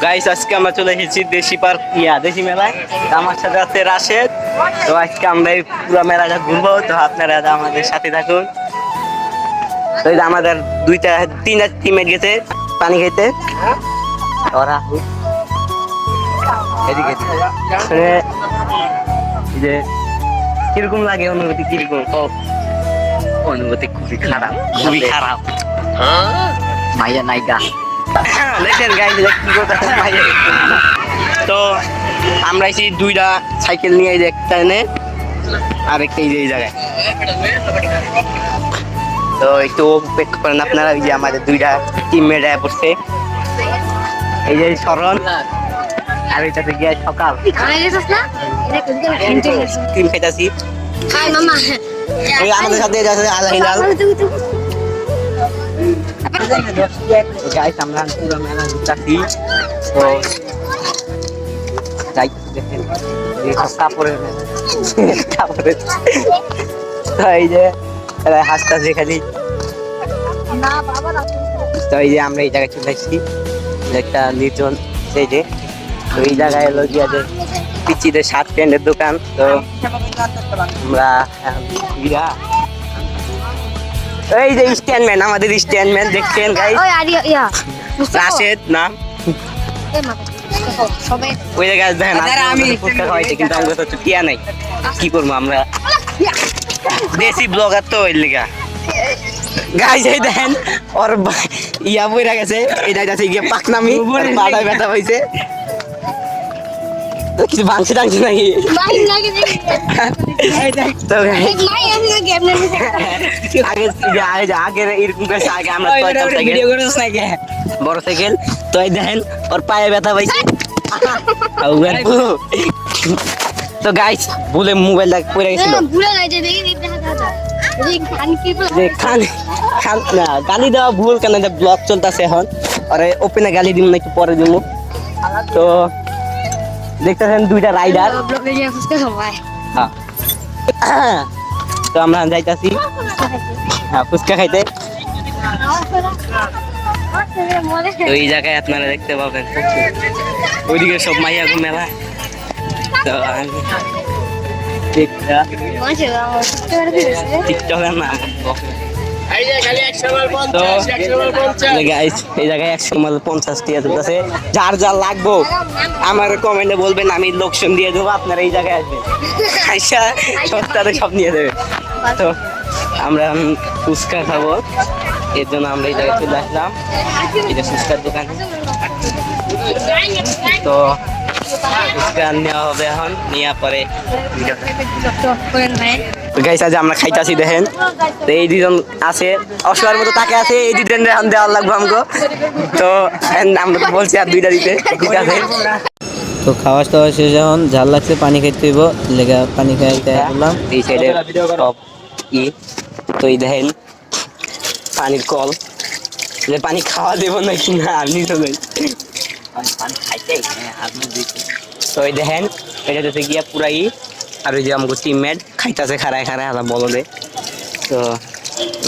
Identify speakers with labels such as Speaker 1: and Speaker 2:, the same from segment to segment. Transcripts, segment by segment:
Speaker 1: Guys আজকে আমরা চলে এসেছি দেশি পার্ক দেশি মেলায়। আমার সাথে আছে রাশেদ। তো আজকে আমরা এই পুরো মেলাটা ঘুরবো, তো আপনারা আমাদের সাথে থাকুন। তো এই যে আমাদের তিনটা টিমমেট গেছে পানি খাইতে। ওরা এদিকে যে কিরকম লাগে অনুভূতি, কিরকম? অনুভূতি খুবই খারাপ, খুবই খারাপ। মাইয়া নাইকা তো আমরা এসে দুইটা সাইকেল নিয়ে একটা এনে আর একটা এই জায়গায়। তো একটু অপেক্ষা করেন আপনারা। এই যে আমাদের দুইটা টিমমেট পড়ছে, এই যে শরণ আর এটাতে গিয়ে সকাল টিম খাইতাছি। আমাদের সাথে আলহিলাল গাইস, আমরা পুরো মেলা ঘুরতেছি। তো যাই দেখেন কাপড়ের তো এই যে হাসতাছে খালি। তো এই যে আমরা এই জায়গায় চলে আসছি, একটা নির্জন এই যে। তো এই জায়গায় এলো গিয়া যে পিচিদের শার্ট প্যান্টের দোকান। তো আমরা এই যে স্ট্যান্ডম্যান, আমাদের স্ট্যান্ডম্যান দেখছেন গাইস, রাশেদ নাম। ওই জায়গায় দেখেন আমি ফুচকা খাওয়াইছি, কিন্তু আমাদের তো টিয়া নাই, কি করবো আমরা দেশি ব্লগার তো ওই লিগা। গাইস এই দেখেন ওর বইরা গেছে, এটা যাচ্ছে গিয়ে পাকনামি, মাথায় ব্যথা হয়েছে। কিছু ভাঙছে টাঙছে নাকি? আগের এরকম আগে আমরা বড় সাইকেল। তো এই দেখেন ওর পায়ে ব্যথা পাইছে। তো গাইস ভুলে মোবাইলটা পড়ে গেছিল। গালি দেওয়া ভুল কেন, ব্লগ চলতেছে এখন। আরে ওপেনে গালি দিব না, একটু পরে দিব। তো দেখতেছেন দুইটা রাইডার। তো আমরা যাইতাছি ফুচকা খাইতে। তো এই জায়গায় আপনারা দেখতে পাবেন ওইদিকে সব মাইয়া মেলা। তো না তো এই জায়গায় 150 টাকা চলতেছে। যার যার লাগবো আমার কমেন্টে বলবেন, আমি লোকেশন দিয়ে দেবো, আপনারা এই জায়গায় আসবেন, আইসা সস্তাতে সব নিয়ে দেবে। তো আমরা ফুচকা খাবো, এর জন্য আমরা এই জায়গায় চলে আসলাম, এটা ফুচকার দোকানে। তো ফুচকা নেওয়া হবে এখন, নেওয়া পরে গাইস আজ আমরা খাইতাছি দেখেন। তো এই দুজন আছে অসহায়ের মতো তাকে আছে, এই দুজন এখন দেওয়ার লাগবে আমাকে। তো আমরা তো বলছি আর দুইটা দিতে, ঠিক আছে।
Speaker 2: তো খাওয়া টাওয়া শেষ, এখন ঝাল লাগছে, পানি খাইতে হইব, লেগা পানি খাইতে বললাম।
Speaker 1: এই সাইডে সব তো এই দেখেন পানির কল, যে পানি খাওয়া দেবো নাকি না আপনি তো তো এই দেখেন এটা যাতে গিয়া পুরাই। আর ওই যে আমাকে টিমমেট খাইতেছে খারায় খারায় আলা বলো দে। তো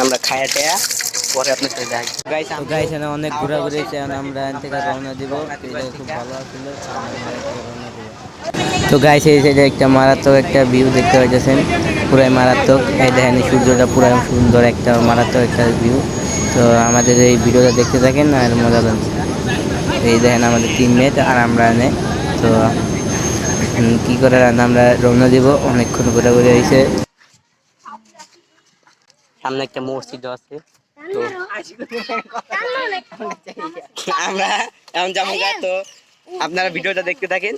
Speaker 1: আমরা খাইয়া টাইয়া পরে আপনার সাথে যাই।
Speaker 2: গাইস অনেক ঘোরাঘুরি হয়েছে, আমরা এখান থেকে রওনা দিব। খুব ভালো ছিল। তো গাইস এই সাইডে একটা মারাত্মক একটা ভিউ দেখতে পাইতেছেন, পুরাই মারাত্মক। এই দেখেন সূর্যটা পুরাই সুন্দর, একটা মারাত্মক একটা ভিউ। তো আমাদের এই ভিডিওটা দেখতে থাকেন আর মজা লাগছে। এই দেখেন আমাদের টিমমেট আর আমরা এনে। তো কি করে আমরা রওনা দিব, অনেকক্ষণ ঘোরাঘুরি হয়েছে।
Speaker 1: সামনে একটা মসজিদ আছে, তো আমরা এখন যাবো। তো আপনারা ভিডিওটা দেখতে থাকেন।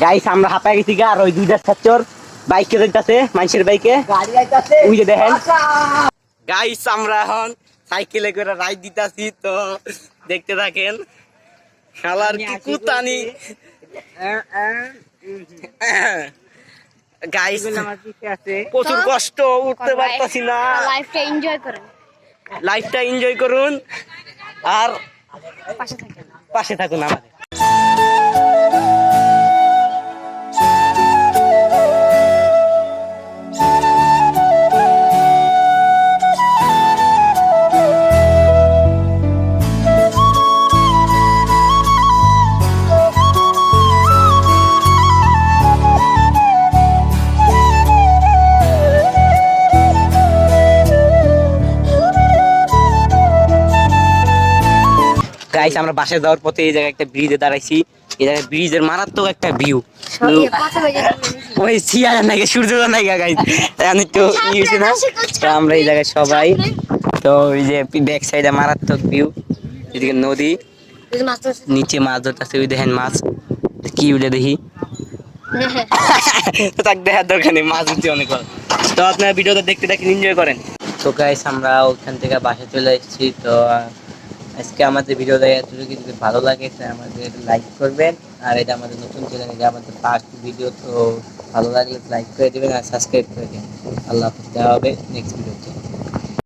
Speaker 1: গাইস আমরা হাঁপায় গেছি গা, আর ওই দুইটা ছাত্র বাইকে যাইতাছে, মানুষের বাইকে গাড়ি আইতাছে, ওই যে দেখেন গাইস আমরা এখন সাইকেলে করে রাইড দিতাছি, তো দেখতে থাকেন শালার কি কুতানি গাইস। প্রচুর কষ্ট, উঠতে পারতাছি না।
Speaker 3: লাইফটা এনজয় করেন,
Speaker 1: লাইফটা এনজয় করুন আর
Speaker 3: পাশে থাকেন।
Speaker 1: পাশে থাকুন আমাদের। গাইস আমরা বাসে যাওয়ার পথে এই জায়গায় একটা ব্রিজে দাঁড়াইছি, এই জায়গায় ব্রিজের মারাত্মক একটা ভিউ। ওই সিয়ারা নাকি সূর্যটা নাকি গাইস এখন একটু ই হয়েছে না, তো আমরা এই জায়গায় সবাই, তো ওই যে ব্যাক সাইডে মারাত্মক ভিউ, এদিকে নদী, নিচে মাছ ধরতেছে, ওই দেখেন মাছ কি উঠে দেখি তো তাকে দেখার দরকার নেই, মাছ উঠছে অনেক ভালো। তো আপনারা ভিডিওটা দেখতে দেখেন, এনজয় করেন।
Speaker 2: তো গাইস আমরা ওখান থেকে বাসা চলে এসেছি। তো আজকে আমাদের ভিডিও দেখা যদি ভালো লাগে তাহলে আমাদের লাইক করবেন, আর এটা আমাদের নতুন চ্যানেল, এটা আমাদের ফার্স্ট ভিডিও, তো ভালো লাগলে লাইক করে দেবেন আর সাবস্ক্রাইব করে দেবেন। আল্লাহ হাফেজ, দেখা হবে নেক্সট ভিডিওতে।